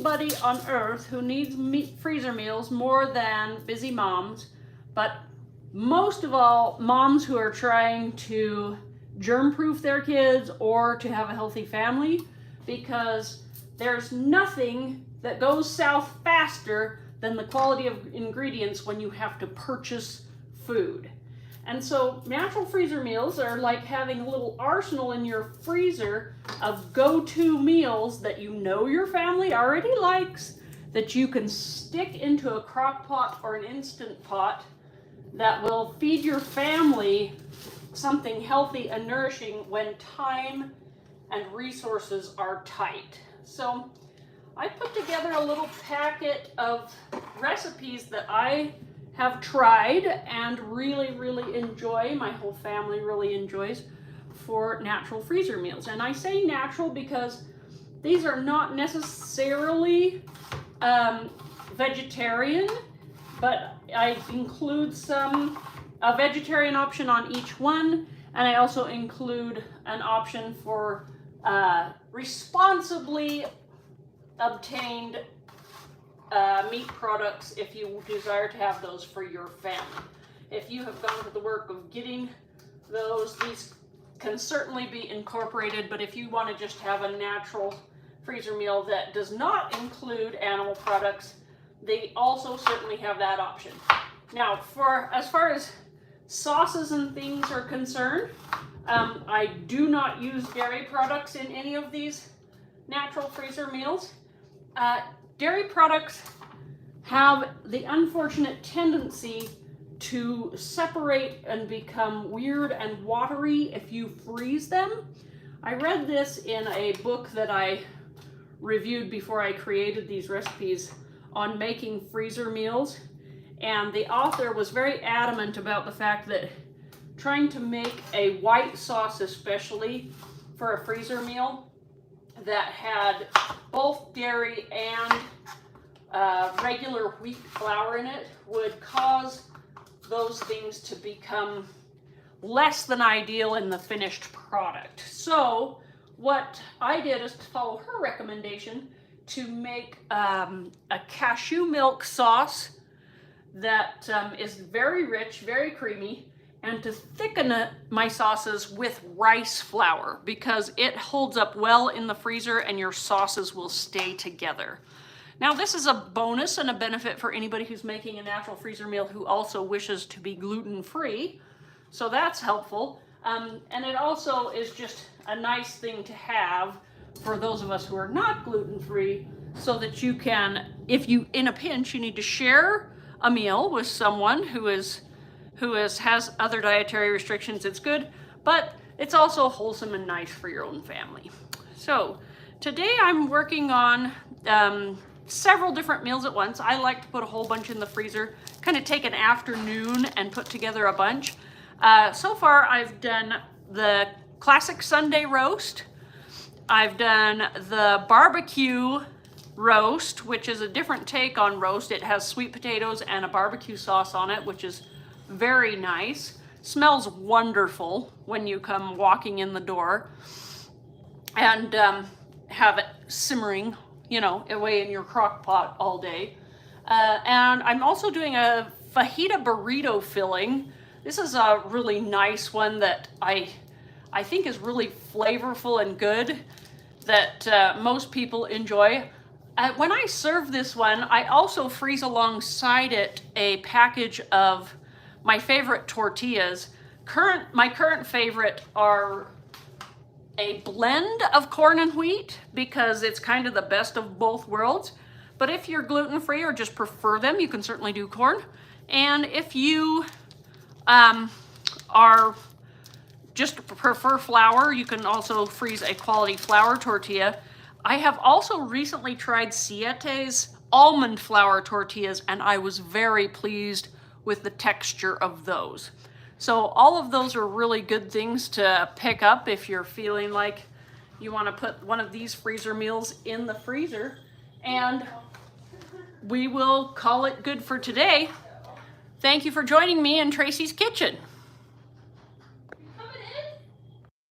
anybody on earth who needs freezer meals more than busy moms, but most of all, moms who are trying to germ-proof their kids or to have a healthy family, because there's nothing that goes south faster than the quality of ingredients when you have to purchase food. And so natural freezer meals are like having a little arsenal in your freezer of go-to meals that you know your family already likes, that you can stick into a crock pot or an Instant Pot that will feed your family something healthy and nourishing when time and resources are tight. So I put together a little packet of recipes that I have tried and really enjoy, my whole family really enjoys, for natural freezer meals. And I say natural because these are not necessarily vegetarian, but I include a vegetarian option on each one, and I also include an option for responsibly obtained meat products if you desire to have those for your family. If you have gone to the work of getting those, these can certainly be incorporated, but if you want to just have a natural freezer meal that does not include animal products, they also certainly have that option. Now, as far as sauces and things are concerned, I do not use dairy products in any of these natural freezer meals. Dairy products have the unfortunate tendency to separate and become weird and watery if you freeze them. I read this in a book that I reviewed before I created these recipes on making freezer meals, and the author was very adamant about the fact that trying to make a white sauce, especially for a freezer meal that had both dairy and regular wheat flour in it, would cause those things to become less than ideal in the finished product. So what I did is to follow her recommendation to make a cashew milk sauce that is very rich, very creamy, and to thicken my sauces with rice flour because it holds up well in the freezer and your sauces will stay together. Now, this is a bonus and a benefit for anybody who's making a natural freezer meal who also wishes to be gluten-free, so that's helpful. And it also is just a nice thing to have for those of us who are not gluten-free, so that you can, if you, in a pinch, you need to share a meal with someone who has other dietary restrictions, it's good, but it's also wholesome and nice for your own family. So today I'm working on several different meals at once. I like to put a whole bunch in the freezer, kind of take an afternoon and put together a bunch. So far I've done the classic Sunday roast. I've done the barbecue roast, which is a different take on roast. It has sweet potatoes and a barbecue sauce on it, which is very nice. Smells wonderful when you come walking in the door, and have it simmering, you know, away in your crock pot all day. And I'm also doing a fajita burrito filling. This is a really nice one that I think is really flavorful and good, that most people enjoy. When I serve this one, I also freeze alongside it a package of my favorite tortillas. My current favorite are a blend of corn and wheat because it's kind of the best of both worlds. But if you're gluten-free or just prefer them, you can certainly do corn. And if you are just prefer flour, you can also freeze a quality flour tortilla. I have also recently tried Siete's almond flour tortillas, and I was very pleased with the texture of those. So all of those are really good things to pick up if you're feeling like you want to put one of these freezer meals in the freezer. And we will call it good for today. Thank you for joining me in Tracy's Kitchen.